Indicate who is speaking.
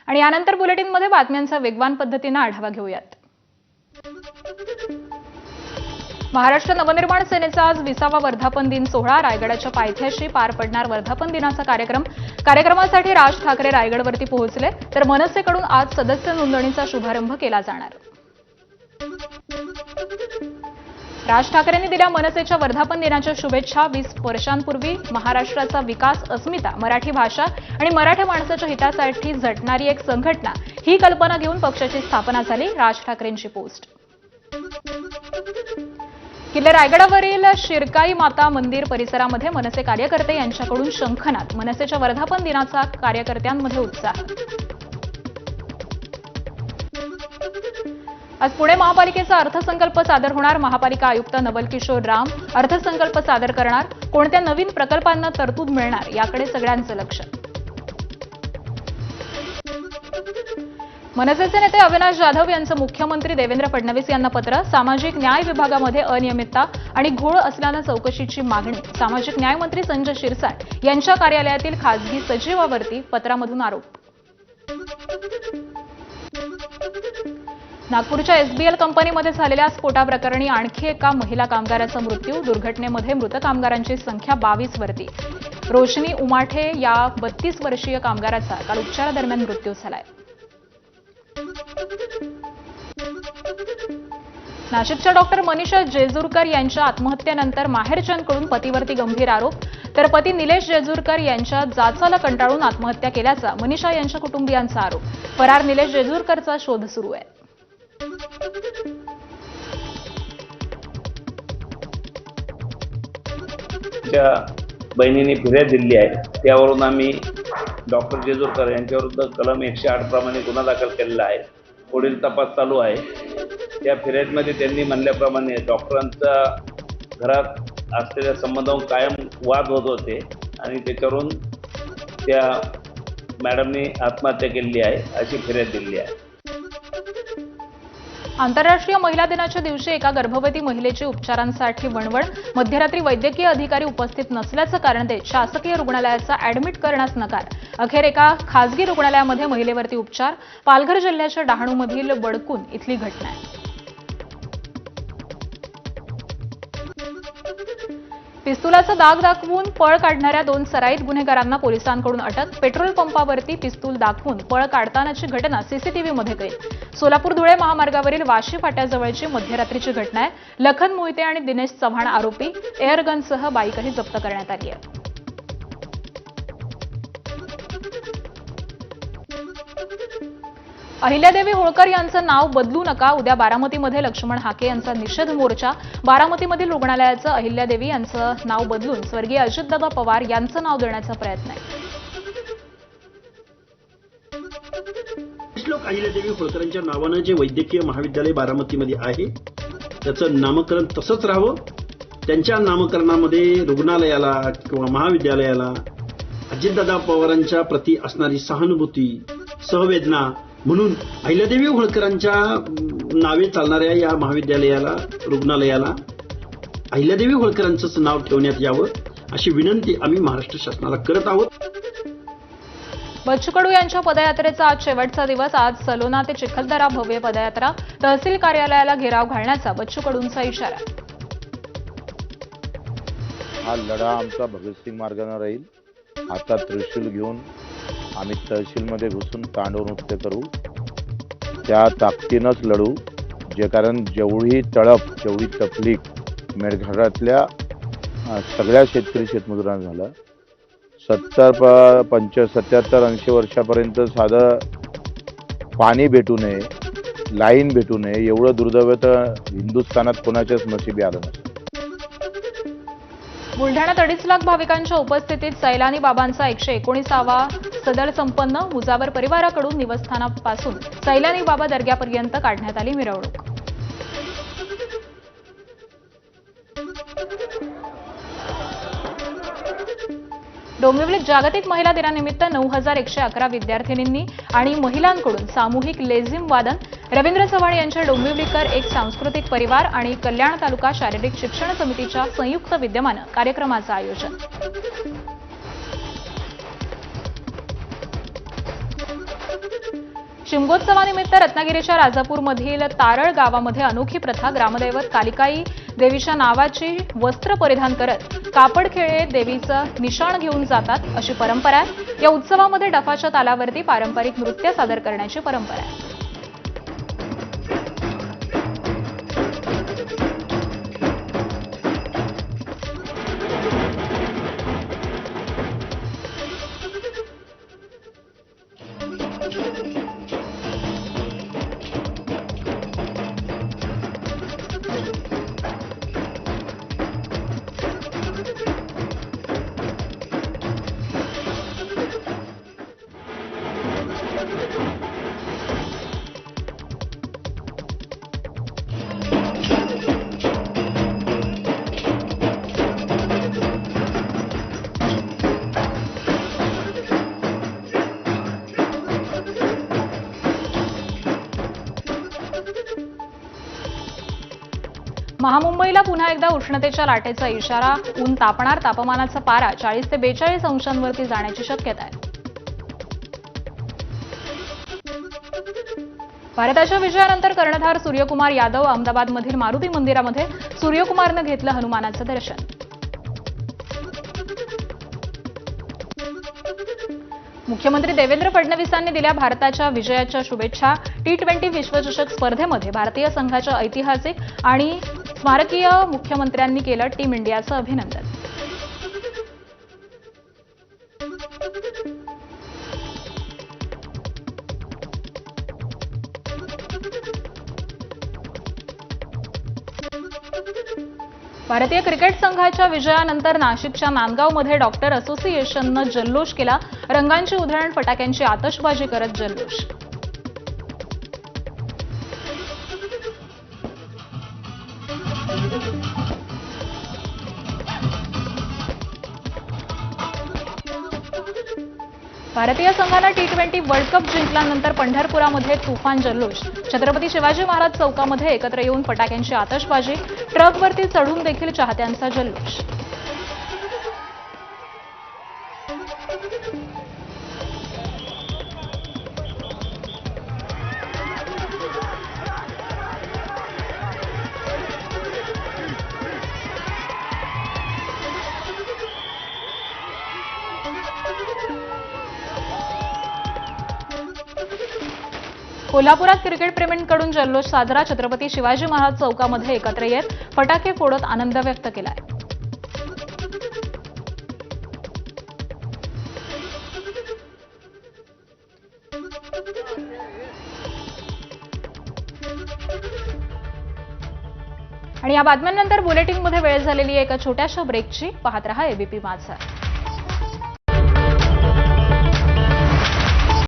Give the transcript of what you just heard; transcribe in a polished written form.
Speaker 1: आणि यानंतर बुलेटिनमध्ये बातम्यांचा वेगवान पद्धतीने आढावा घेऊयात। महाराष्ट्र नवनिर्माण सेनेचा आज 20वा वर्धापन दिन सोहळा रायगडाच्या पायथ्याशी पार पडणार। वर्धापन दिनाचा कार्यक्रमासाठी राज ठाकरे रायगडवरती पोहोचले, तर मनसेकडून आज सदस्य नोंदणीचा शुभारंभ केला जाणार। राज ठाकरेंनी दिल्या मनसेच्या वर्धापन दिनाच्या शुभेच्छा। 20 वर्षांपूर्वी महाराष्ट्राचा विकास, अस्मिता, मराठी भाषा आणि मराठा माणसाच्या हितासाठी झटणारी एक संघटना ही कल्पना घेऊन पक्षाची स्थापना झाली। राज ठाकरेंची पोस्ट। किल्ले रायगडावरील शिरकाई माता मंदिर परिसरामध्ये मनसे कार्यकर्ते यांच्याकडून शंखनाद। मनसेच्या वर्धापन दिनाचा कार्यकर्त्यांमध्ये उत्साह। आज पुणे महापालिकेचा अर्थसंकल्प सादर होणार। महापालिका आयुक्त नवल किशोर राम अर्थसंकल्प सादर करणार। कोणत्या नवीन प्रकल्पांना तरतूद मिळणार याकडे सगळ्यांचं लक्ष। मनसेचे नेते अविनाश जाधव यांचं मुख्यमंत्री देवेंद्र फडणवीस यांना पत्र। सामाजिक न्याय विभागामध्ये अनियमितता आणि घोळ असल्यानं चौकशीची मागणी। सामाजिक न्याय मंत्री संजय शिरसाट यांच्या कार्यालयातील खासगी सचिवावरती पत्रामधून आरोप। नागपूरच्या एसबीएल कंपनीमध्ये झालेल्या स्फोटाप्रकरणी आणखी एका महिला कामगाराचा मृत्यू। दुर्घटनेमध्ये मृत कामगारांची संख्या 22 वरती। रोशनी उमाठे या 32 वर्षीय कामगाराचा काल उपचारादरम्यान मृत्यू झालाय। नाशिकच्या डॉक्टर मनीषा जेजुरकर यांच्या आत्महत्येनंतर माहेरच्यांकडून पतीवरती गंभीर आरोप, तर पती निलेश जेजुरकर यांच्या जाचाला कंटाळून आत्महत्या केल्याचा मनीषा यांच्या कुटुंबियांचा आरोप। फरार निलेश जेजुरकरचा शोध सुरू आहे।
Speaker 2: बहिणीने फिर्याद दिली आहे, त्यावरून आम्ही डॉक्टर जेजुरकर यांच्याविरुद्ध कलम 108 प्रमाणे गुन्हा दाखल केलेला आहे। पुढील तपास चालू आहे। त्या फिर्यादीमध्ये त्यांनी म्हणल्याप्रमाणे डॉक्टरांचा घरात असलेल्या संबंधावरून कायम वाद होत होते आणि त्याच्यावरून त्या मॅडमनी आत्महत्या केली आहे अशी फिर्याद दिली आहे।
Speaker 1: आंतरराष्ट्रीय महिला दिनाच्या दिवशी एका गर्भवती महिलेची उपचारांसाठी वणवण। मध्यरात्री वैद्यकीय अधिकारी उपस्थित नसल्याचं कारण देत शासकीय रुग्णालयाचा ऍडमिट करण्यास नकार। अखेर एका खासगी रुग्णालयामध्ये महिलेवरती उपचार। पालघर जिल्ह्याच्या डहाणूमधील बडकून इथली घटना आहे। पिस्तुलाचा दाग दाखवून पळ काढणाऱ्या 2 सराईत गुन्हेगारांना पोलिसांकडून अटक। पेट्रोल पंपावरती पिस्तूल दाखवून पळ काढतानाची घटना सीसीटीव्हीमध्ये कैद। सोलापूर धुळे महामार्गावरील वाशी फाट्याजवळची मध्यरात्रीची घटना आहे। लखन मोहिते आणि दिनेश चव्हाण आरोपी। एअरगनसह बाईकही जप्त करण्यात आली आहे। अहिल्यादेवी होळकर यांचं नाव बदलू नका। उद्या बारामतीमध्ये लक्ष्मण हाके यांचा निषेध मोर्चा। बारामतीमधील रुग्णालयाचं अहिल्यादेवी यांचं नाव बदलून स्वर्गीय अजितदादा पवार यांचं नाव देण्याचा प्रयत्न आहे।
Speaker 3: लोक अहिल्यादेवी होळकरांच्या नावानं जे वैद्यकीय महाविद्यालय बारामतीमध्ये आहे त्याचं नामकरण तसंच राहावं। त्यांच्या नामकरणामध्ये रुग्णालयाला किंवा महाविद्यालयाला अजितदादा पवारांच्या प्रती असणारी सहानुभूती, सहवेदना म्हणून अहिल्यादेवी होळकरांच्या नावे चालणाऱ्या या महाविद्यालयाला, रुग्णालयाला अहिल्यादेवी होळकरांचंच नाव ठेवण्यात यावं अशी विनंती आम्ही महाराष्ट्र शासनाला करत आहोत।
Speaker 1: बच्चू कडू यांच्या पदयात्रेचा आज शेवटचा दिवस। आज सलोना ते चिखलदरा भव्य पदयात्रा। तहसील कार्यालयाला घेराव घालण्याचा बच्चू कडूंचा इशारा।
Speaker 4: हा लढा आमचा भगतसिंग मार्गाने राहील। आता त्रिशूल घेऊन आम्ही तहसीलमध्ये घुसून तांडव नृत्य करू। त्या ताकदीनंच लढू। जे कारण जेवढी तळप, जेवढी तकलीफ मेळघाटातल्या सगळ्या शेतकरी शेतमजुरांना झालं, 70-80 वर्षापर्यंत साधं पाणी भेटू नये, लाईन भेटू नये एवढं दुर्दैव तर हिंदुस्थानात कोणाच्याच नशिबी आलं नसतं।
Speaker 1: बुलढाण्यात 2.5 लाख भाविकांच्या उपस्थितीत सैलानी बाबांचा 119वा सदर संपन्न। मुजावर परिवाराकडून निवस्थानापासून सैलानी बाबा दर्ग्यापर्यंत काढण्यात आली मिरवणूक। डोंबिवलीत जागतिक महिला दिनानिमित्त 9111 विद्यार्थिनींनी आणि महिलांकडून सामूहिक लेझिम वादन। रवींद्र चव्हाण यांच्या डोंबिवलीकर एक सांस्कृतिक परिवार आणि कल्याण तालुका शारीरिक शिक्षण समितीच्या संयुक्त विद्यमानं कार्यक्रमाचं आयोजन। शिमगोत्सवानिमित्त रत्नागिरीच्या राजापूरमधील तारळ गावामध्ये अनोखी प्रथा ग्रामदैवत कालिकाई देवीच्या नावाची वस्त्र परिधान करत कापड खेळे देवीचं निशाण घेऊन जातात अशी परंपरा आहे। या उत्सवामध्ये डफाच्या तालावरती पारंपरिक नृत्य सादर करण्याची परंपरा आहे। महामुंबईला पुन्हा एकदा उष्णतेच्या लाटेचा इशारा। ऊन तापणार, तापमानाचा पारा 40 ते 42 अंशांवरती जाण्याची शक्यता आहे। भारताच्या विजयानंतर कर्णधार सूर्यकुमार यादव अहमदाबादमधील मारुती मंदिरामध्ये सूर्यकुमारनं घेतलं हनुमानाचं दर्शन। मुख्यमंत्री देवेंद्र फडणवीसांनी दिल्या भारताच्या विजयाच्या शुभेच्छा। T20 विश्वचषक स्पर्धेमध्ये भारतीय संघाच्या ऐतिहासिक आणि स्मारकीय मुख्यमंत्र्यांनी केलं टीम इंडियाचं अभिनंदन। भारतीय क्रिकेट संघाच्या विजयानंतर नाशिकच्या नांदगावमध्ये डॉक्टर असोसिएशननं जल्लोष केला। रंगांची उधळण, फटाक्यांची आतषबाजी करत जल्लोष। भारतीय संघानं T20 वर्ल्ड कप जिंकल्यानंतर पंढरपुरामध्ये तुफान जल्लोष। छत्रपती शिवाजी महाराज चौकामध्ये एकत्र येऊन फटाक्यांची आतषबाजी, ट्रकवरती चढून देखील चाहत्यांचा जल्लोष। कोल्हापुरात क्रिकेट प्रेमींकडून जल्लोष साजरा। छत्रपती शिवाजी महाराज चौकामध्ये एकत्र येत फटाके फोडत आनंद व्यक्त केलाय। आणि या बातम्यांनंतर बुलेटिनमध्ये वेळ झालेली आहे एका छोट्याशा ब्रेकची। पाहत रहा एबीपी माझा।